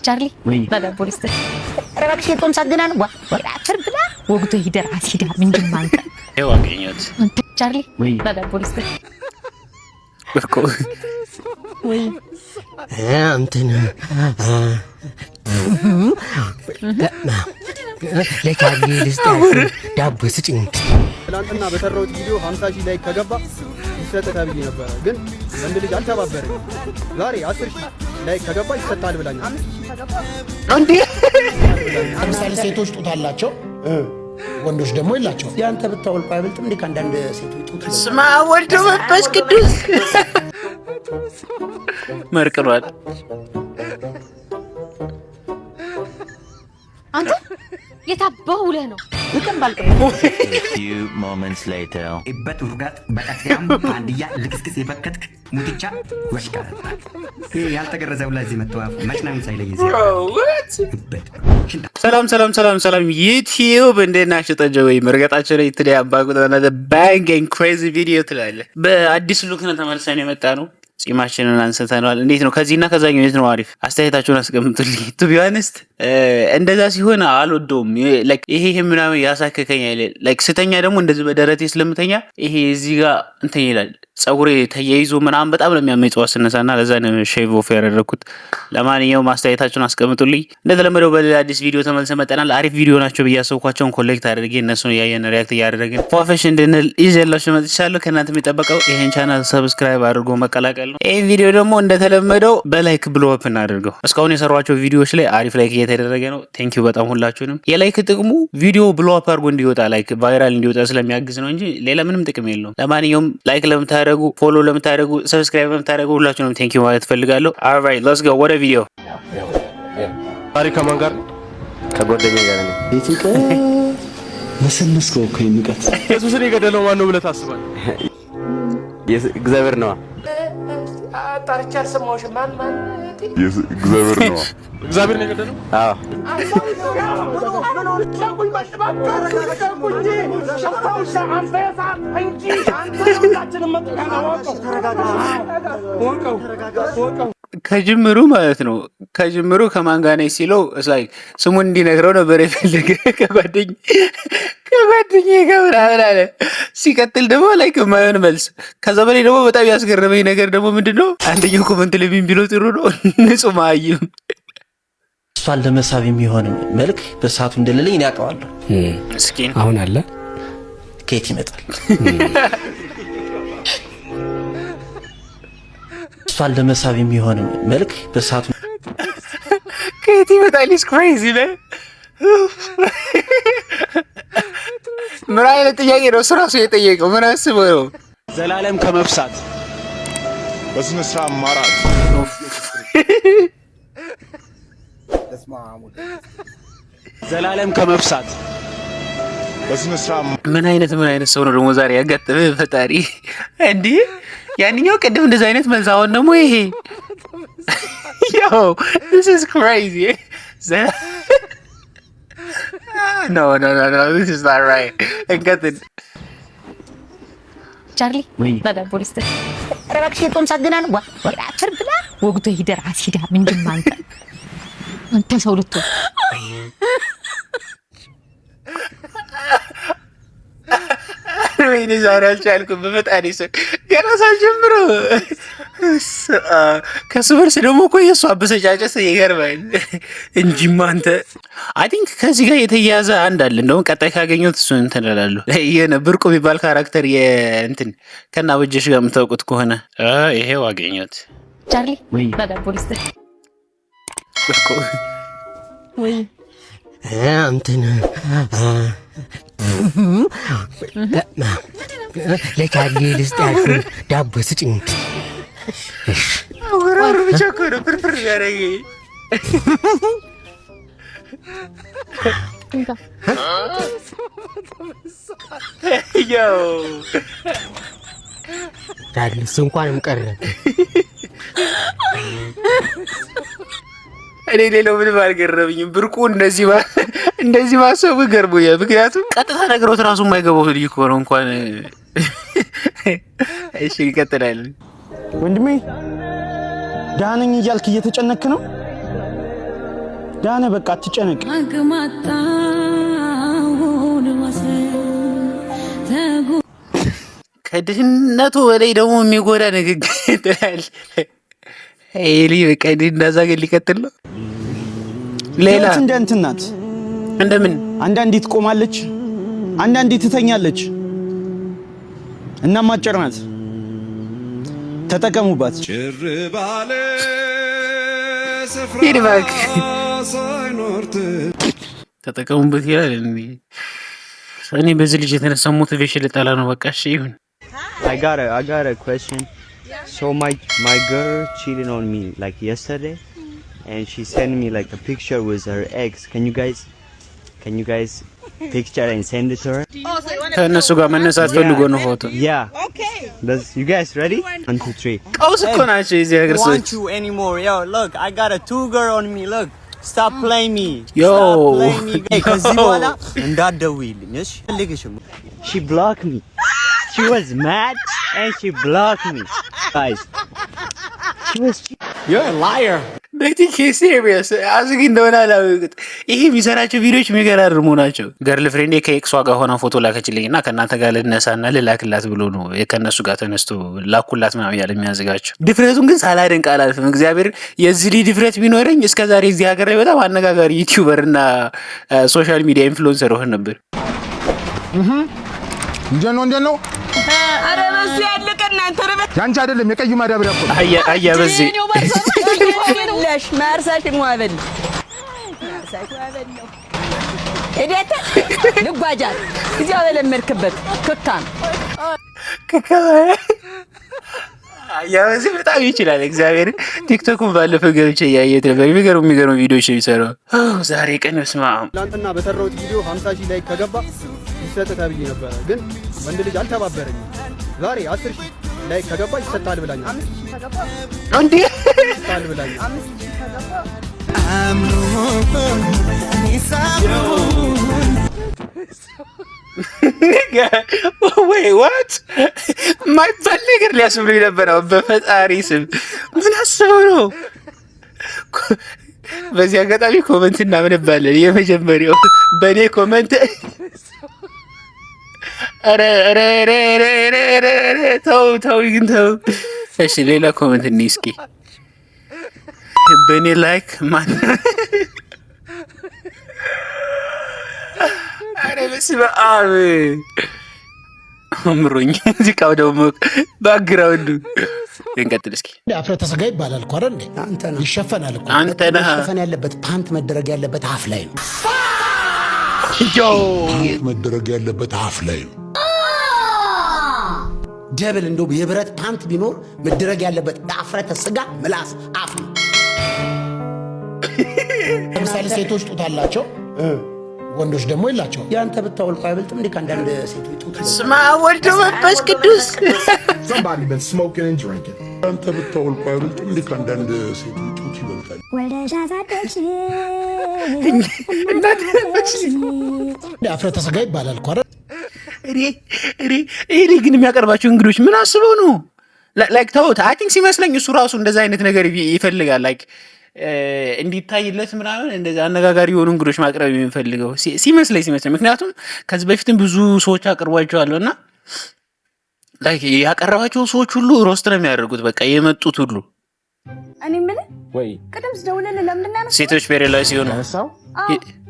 ቻርሊ ባዳ ፖሊስ ረባክሽ የቆም ሳግናን ወራፈር ብላ ወግቶ ሂደር አሲዳ ምንድን ማንተ ይኸው አገኘሁት። ቻርሊ ባዳ ፖሊስ እኮ ወይ እንትን ለቻርሊ ልስጣት ዳቦ ስጭኝ። ትናንትና በሰራሁት ቪዲዮ 50,000 ላይክ ከገባ ይሰጥ ተብዬ ነበረ፣ ግን ወንድ ልጅ አልተባበረኝ። ዛሬ 10,000 ላይክ ከገባ ይሰጣል ብላኛል። እንዴ ለምሳሌ ሴቶች ጡት አላቸው፣ ወንዶች ደግሞ የላቸው። ያንተ ብታወልቁ አይበልጥም እንዴ ከአንዳንድ ሴቶች ጡት? ስማ ወልዶ መንፈስ ቅዱስ መርቅሯል። አንተ የታባው ለህ ነው ልቀም ባልቀም few moments later እበት ውርጋት በጣም አንድያ ልክስክስ የበከትክ ሙትቻ ወሽካራ ያልተገረዘው ለዚህ መተዋፍ መጭናም ሳይለይ ሰላም ዩቲዩብ እንዴት ናችሁ? ጠጀ ወይ መርገጣቸው ላይ ትዲያ አባቁታና ባንግ ኤንድ ክሬዚ ቪዲዮ ትላለ። በአዲስ ሉክ ነው ተመልሰን የመጣ ነው። ጺማችንን አንስተናል። እንዴት ነው ከዚህና ከዛኛው የት ነው አሪፍ? አስተያየታችሁን አስቀምጡልኝ። ቱ ቢ ኦነስት እንደዛ ሲሆን አልወደውም። ላይክ ይሄ ምናምን ያሳከከኛል። ላይክ ስተኛ ደግሞ እንደዚህ በደረቴ ስለምተኛ ይሄ እዚህ ጋር እንትን ይላል። ጸጉሬ ተያይዞ ምናምን በጣም ነው የሚያመኝ ጽዋ ስነሳና ለዛ ነው ሼቭ ኦፍ ያደረኩት። ለማንኛውም አስተያየታችሁን አስቀምጡልኝ። እንደተለመደው በሌላ አዲስ ቪዲዮ ተመልሰን መጥተናል። አሪፍ ቪዲዮ ናቸው ብዬ አሰብኳቸውን ኮሌክት አድርጌ እነሱን ያየን ሪያክት እያደረግን ፏፈሽ እንድንል ይዤላችሁ መጥቻለሁ። ከእናንተ የሚጠበቀው ይሄን ቻናል ሰብስክራይብ አድርጎ መቀላቀል ነው። ይሄን ቪዲዮ ደግሞ እንደተለመደው በላይክ ብሎ አፕ እናድርገው። እስካሁን የሰሯቸው ቪዲዮዎች ላይ አሪፍ ላይክ እየተደረገ ነው። ቴንክ ዩ በጣም ሁላችሁንም። የላይክ ጥቅሙ ቪዲዮ ብሎ አፕ አድርጎ እንዲወጣ ላይክ ቫይራል እንዲወጣ ስለሚያግዝ ነው እንጂ ሌላ ምንም ጥቅም የለውም። ለማንኛውም ላይክ ለምታደርጉ ፎሎ ለምታደርጉ ሰብስክራይብ ለምታደርጉ ሁላችሁንም ቴንክ ዩ ማለት ፈልጋለሁ። ኦልራይት ሌትስ ጎ ወደ ቪዲዮ። ታሪክ ከማን ጋር? ከጓደኛዬ ጋር ነኝ። የትንቀ መሰመስከው እኮ የሚቀት ኢየሱስን የገደለው ማን ነው ብለህ ታስባለህ? እግዚአብሔር ነው። ጠርቻ አልሰማሁሽም። ማን እግዚአብሔር ነው። እግዚአብሔር ነው የገደለው? አዎ ከጅምሩ ማለት ነው። ከጅምሩ ከማን ጋር ነኝ ሲለው ላይክ ስሙን እንዲነግረው ነበር የፈለገ ከጓደኛዬ ጋር ምናምን አለ። ሲቀጥል ደግሞ ላይክ የማይሆን መልስ። ከዛ በላይ ደግሞ በጣም ያስገረመኝ ነገር ደግሞ ምንድነው አንደኛው ኮመንት ላይ ቢለው ጥሩ ነው ንጹህ ማይም እሷን ለመሳብ የሚሆን መልክ በሰዓቱ እንደሌለኝ ያውቀዋለሁ። ምስኪን አሁን አለ ከየት ይመጣል? እሷን ለመሳብ የሚሆን መልክ በሰዓቱ ከየት ይመጣል? ኢስ ክሬዚ ነው። ምን አይነት ጥያቄ ነው? እራሱ የጠየቀው ምን አስበው ነው? ዘላለም ከመፍሳት በስነ ስርዓት ማራት ዘላለም ከመፍሳት በስነ ስርዓት ምን አይነት ሰው ነው ደግሞ ዛሬ ያጋጠመ ፈጣሪ እንዴ? ያንኛው ቅድም እንደዛ አይነት መልሳውን ደግሞ ይሄ yo this is crazy no this is not right እንቀጥል። ቻርሊ ባዳ ፖሊስ ረባክሽ የቆም ሳግናን ወራፈር ብላ ወግቶ ሂደር አሲዳ ምንድን ማንተ አንተ ሰው ልትሆን ወይኔ ዛሬ አልቻልኩም። በፈጣሪ ሰው ገና ሳልጀምሮ ከሱ በርስ ደግሞ እኮ የእሱ አበሰጫጨስ ይገርማል እንጂማ አንተ አይ ቲንክ ከዚህ ጋር የተያያዘ አንድ አለ። እንደውም ቀጣይ ካገኘሁት እሱን እንትን እላለሁ። የሆነ ብርቁ የሚባል ካራክተር የእንትን ከና በጀሽ ጋር የምታውቁት ከሆነ ይሄው አገኘሁት። ቻርሊ ባዳ ፖሊስ ብርቁ ወይ እንትን ለቻርሊ ልስጣት ዳቦ ስጭኝ። ወራሩ ብቻ እኮ ነው ፍርፍር ያደረገኝ። ያው ታዲያስ እንኳንም ቀረ። እኔ ሌላው ምንም አልገረመኝም። ብርቁ እንደዚህ ማሰቡ ገርሞኛል። ምክንያቱም ቀጥታ ነገሮት ራሱ የማይገባው ልጅ እኮ ነው እንኳን። እሺ ይቀጥላል። ወንድሜ ደህና ነኝ እያልክ እየተጨነክ ነው? ዳነ በቃ አትጨነቅ። ከድህነቱ በላይ ደግሞ የሚጎዳ ንግግር ይላል። ኤሊ በቃ እንደዛ ግን ሊቀጥል ነው። ሌላ እንደ እንትን ናት። እንደምን አንዳንዴ ትቆማለች፣ አንዳንዴ ትተኛለች እና ማጨር ናት። ተጠቀሙባት። ጭር ባለ ስፍራ ሳይኖርት ተጠቀሙበት ይላል። እኔ በዚህ ልጅ የተነሳ ሞቲቬሽን ልጠላ ነው። በቃ እሺ ይሁን። I got a question. So my girl cheated on me like yesterday, and she sent me like a picture with her ex. Can you guys picture and send it to her? ከነሱ ጋር መነሳት ፈልጎ ነው ፎቶ። Yeah. Okay. You guys ready? 1, 2, 3. ቀውስ እኮ ናቸው እዚህ ሀገር ሰዎች። Want you anymore? Yo, look, I got a 2 girl on me. Look. Stop playing me. Yo. Stop playing me. ከዚህ በኋላ እንዳትደውይልኝ እሺ? ልግሽም. She blocked me. She was mad and she blocked me. Guys. You're a liar. በቲኬ ሲሪየስ አዝግ እንደሆነ አላውቅት። ይሄ የሚሰራቸው ቪዲዮዎች የሚገራርሙ ናቸው። ገርል ፍሬንዴ ከኤክሷ ጋር ሆና ፎቶ ላከችልኝና ከእናንተ ጋር ልነሳና ልላክላት ብሎ ነው ከእነሱ ጋር ተነስቶ ላኩላት ምናምን ያለ የሚያዘጋቸው። ድፍረቱን ግን ሳላደንቅ አላልፍም። እግዚአብሔር የዚህ ልጅ ድፍረት ቢኖረኝ እስከዛሬ እዚህ ሀገር ላይ በጣም አነጋጋሪ ዩቲዩበር እና ሶሻል ሚዲያ ኢንፍሉዌንሰር ሆን ነበር። እንዴት ነው አረ በዚህ ያለቀና አንተረበት ያንቺ አይደለም የቀይ ማዳብሪያ እኮ አያ በዚህ ለሽ ማርሳሽ ሙአበል ነው እዴት ልጓጃል እዚያ በለመርክበት ክካም አያ በዚህ በጣም ይችላል። እግዚአብሔር ቲክቶክን ባለፈው ገብቼ ያየት ነበር። የሚገርሙ ቪዲዮዎች የሚሰራው ዛሬ ቀን ስማ ትናንትና በሰራሁት ቪዲዮ 50,000 ላይክ ከገባ ይሰጣል ተብዬ ነበር፣ ግን ወንድ ልጅ አልተባበረኝም። ዛሬ 10,000 ላይክ ከገባ ይሰጣል ብላኛል። 5,000 ከገባ እንዴ ይሰጣል ብላኛል። 5,000 ከገባ ወይ ዋት ማይባል ነገር ሊያስብሉኝ ነበር። በፈጣሪ ስም ምን አስበው ነው? በዚህ አጋጣሚ ኮመንት እናምንባለን። የመጀመሪያው በእኔ ኮመንት ተው ግን ተው። እሺ ሌላ ኮመንት እኔ እስኪ በእኔ ላይክ ማን አረ በስመ አብ አምሮኝ ሙዚቃው ደግሞ ባክግራውንዱ እንቀጥል እስኪ። አፍረተ ስጋ ይባላል እኮ አይደል? አንተ ነህ ይሸፈናል እኮ አንተ ነህ። ይሸፈን ያለበት ፓንት መደረግ ያለበት አፍ ላይ ነው። ዮ መደረግ ያለበት አፍ ላይ ነው። ደብል እንደው የብረት ፓንት ቢኖር መደረግ ያለበት አፍረተ ስጋ ምላስ አፍ ነው። ለምሳሌ ሴቶች ጡት አላቸው፣ ወንዶች ደግሞ የላቸው። ያንተ ብታወልቁ አይበልጥም እንዴ? ከአንዳንድ ሴቶች ጡት ስማ ወልዶ መንፈስ ቅዱስ somebody been smoking and drinking. ያንተ ብታወልቁ አይበልጥም እንዴ? ከአንዳንድ ሴቶች ጡት ይበልጣል። አፍረተ ስጋ ይባላል እኮ አይደል? እኔ ግን የሚያቀርባቸው እንግዶች ምን አስበው ነው? ላይክ ተውት። አይ ቲንክ ሲመስለኝ እሱ ራሱ እንደዛ አይነት ነገር ይፈልጋል። ላይክ እንዲታይለት ምናምን እንደዚህ አነጋጋሪ የሆኑ እንግዶች ማቅረብ የሚፈልገው ሲመስለኝ። ምክንያቱም ከዚህ በፊትም ብዙ ሰዎች አቅርቧቸዋለሁ እና ላይክ ያቀረባቸው ሰዎች ሁሉ ሮስት ነው የሚያደርጉት። በቃ የመጡት ሁሉ እኔ ምን ወይ ቅድም ስደውልልህ ለምን እናነሳው? ሴቶች ፔሬድ ላይ ሲሆኑ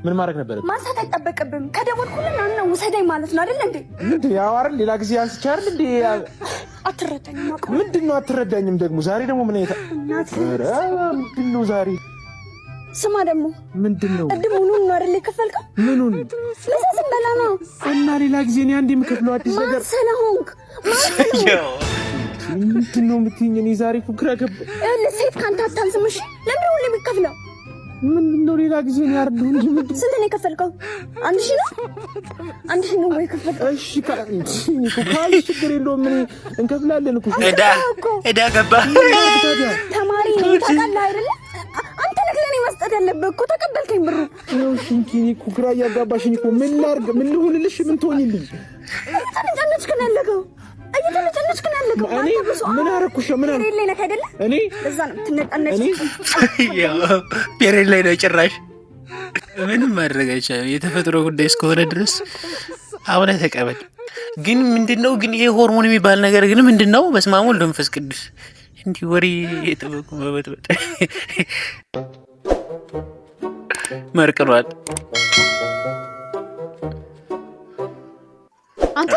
ምን ማድረግ ነበር? ማንሳት አይጠበቅብም። ከደወልኩልህ እና ውሰደኝ ማለት ነው አይደል እንዴ? እንዴ ያው አይደል? ሌላ ጊዜ አንስቼ አይደል እንዴ? አትረዳኝም። ምንድነው አትረዳኝም? ደግሞ ዛሬ ደግሞ ምን አይታ ኧረ ምንድነው ዛሬ? ስማ ደግሞ ምንድነው? ሙሉን ነው አይደል የከፈልከው? ምኑን? ለሰስም በላ ነው እና ሌላ ጊዜ እኔ አንዴ የምከፍለው አዲስ ነገር ስለሆንክ ምንድነው የምትይኝ? እኔ ዛሬ ግራ ገባ። ሴት ካንተ አታንስም። እሺ ለምን ሁሉ የሚከፍለው? ምንድነው ሌላ ጊዜ ነው ያርዱ እንጂ ምንድነው? ስንት ነው የከፈልከው? 1,000 ነው? 1,000 ነው ወይ ከፈልከው? እሺ ካንቺ ችግር የለውም። ምን እንከፍላለን እኮ እዳ ገባ። ተማሪ ነው ታውቃለህ አይደለ? አንተ ነህ ለኔ መስጠት ያለብህ እኮ። ተቀበልከኝ ብሩ ነው። ሽንኪኒ እኮ ግራ እያጋባሽኝ እኮ። ምን ላድርግ? ምን ልሁንልሽ? ምን ትሆኝልኝ? ተነጫነች ግን ያለከው እየተነጫነች ግን ያለከው እኔ ምን አደረኩሽ? ምን አለ ፔሬድ ላይ ነህ አይደለ? እኔ እዛ ነው ትነጫነች። ፔሬድ ላይ ነው ጭራሽ። ምንም ማድረግ አይቻልም። የተፈጥሮ ጉዳይ እስከሆነ ድረስ አሁን ተቀበል። ግን ምንድነው ግን ይሄ ሆርሞን የሚባል ነገር ግን ምንድነው? በስመ አብ ወወልድ ወመንፈስ ቅዱስ እንዲህ ወሬ የጠበቁ መበጥበጥ መርቅሯል። አንተ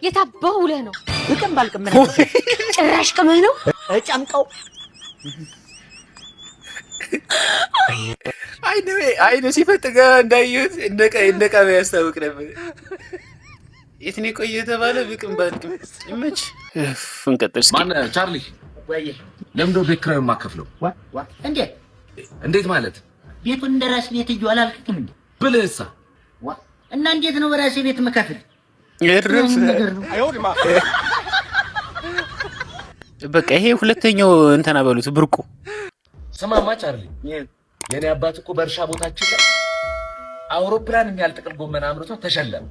የታባው ውለህ ነው? ልቅም ባልቅም ነው ጭራሽ ቅመህ ነው ጨምቀው አይነ ሲፈጥጋ እንዳዩት እንደቃ ያስታውቅ ነበር። የት ነው የቆየ የተባለ ብቅም ባልቅም ይመች። እንቀጥል እስኪ። ማን ቻርሊ? ወይ ለምዶ ቤት ኪራዩን የማከፍለው? እንዴት ማለት? ቤቱን እንደራስ ቤት እዩ አላልክም እንዴ? ብልህሳ እና እንዴት ነው በራሴ ቤት መከፍል? በቃ ይሄ ሁለተኛው እንትና በሉት ብርቁ። ስማማ ቻርሊ፣ የኔ አባት እኮ በእርሻ ቦታችን ላይ አውሮፕላን የሚያህል ጥቅል ጎመን አምርቶ ተሸለመ።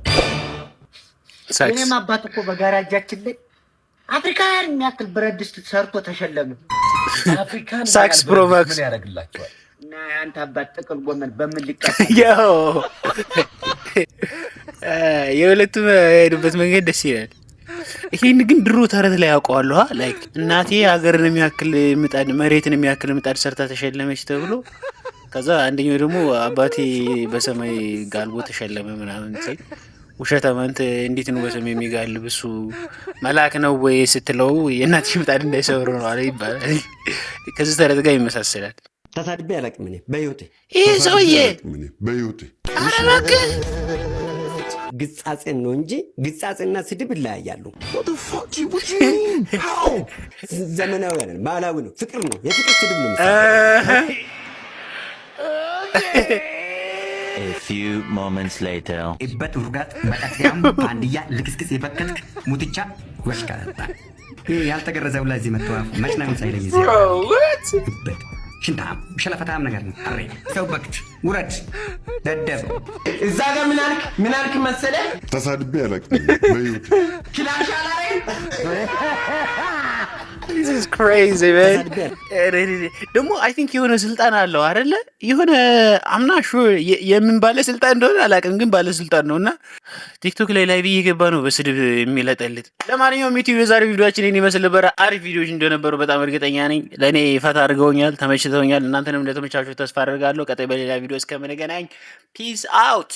የኔም አባት እኮ በጋራጃችን ላይ አፍሪካን የሚያክል ብረት ድስት ሰርቶ ተሸለመ። አፍሪካን ሳክስ ፕሮ ማክስ ምን ያደርግላቸዋል? እና አንተ አባት ጥቅል ጎመን በምን ሊቀጣ? ያው የሁለቱም የሄዱበት መንገድ ደስ ይላል። ይሄን ግን ድሮ ተረት ላይ ያውቀዋለሁ። ላይክ እናቴ ሀገርን የሚያክል ምጣድ መሬትን የሚያክል ምጣድ ሰርታ ተሸለመች ተብሎ ከዛ አንደኛው ደግሞ አባቴ በሰማይ ጋልቦ ተሸለመ ምናምን ሲል ውሸታም አንተ እንዴት ነው በሰማይ የሚጋልብ እሱ መልአክ ነው ወይ ስትለው የእናትሽ ምጣድ እንዳይሰብር ነው አለ ይባላል። ከዚህ ተረት ጋር ይመሳሰላል። ተሳድቤ አላውቅም እኔ በህይወቴ። ይሄ ሰውዬ በህይወቴ ኧረ እባክህ ግጻጼን ነው እንጂ ግጻጼና ስድብ ይለያያሉ። ዘመናዊ አይደለም፣ ባህላዊ ነው፣ ፍቅር ነው፣ የፍቅር ስድብ ነው። A few moments later. እበት ውርጋት በቀጥያም አንድያ ልክስክስ የበከትክ ሙትቻ ወሽካታ ይሄ ያልተገረዘው ለዚህ መተዋፍ መሽናም ሳይለኝ እበት ሽንታም ሸለፈታም ነገር ነው። አሬ ሰው በክት ውረድ ደደብ እዛ ጋር ምን አልክ መሰለህ? ተሳድቤ አላውቅም በህይወቴ። ክላሽ አላረኝ This is crazy man. ደግሞ አይ ቲንክ የሆነ ስልጣን አለው አይደለ? የሆነ አምና ሹር የምን ባለስልጣን እንደሆነ አላውቅም፣ ግን ባለስልጣን ነውና ቲክቶክ ላይ ላይቭ እየገባ ነው በስድብ የሚለጠልጥ። ለማንኛውም ዩቲዩብ የዛሬ ቪዲዮአችን ይሄን ይመስል ነበር። አሪፍ ቪዲዮዎች እንደነበሩ በጣም እርግጠኛ ነኝ። ለእኔ ፈታ አድርገውኛል፣ ተመችተውኛል። እናንተንም እንደተመቻችሁ ተስፋ አደርጋለሁ። ቀጣይ በሌላ ቪዲዮ እስከምንገናኝ ፒስ አውት።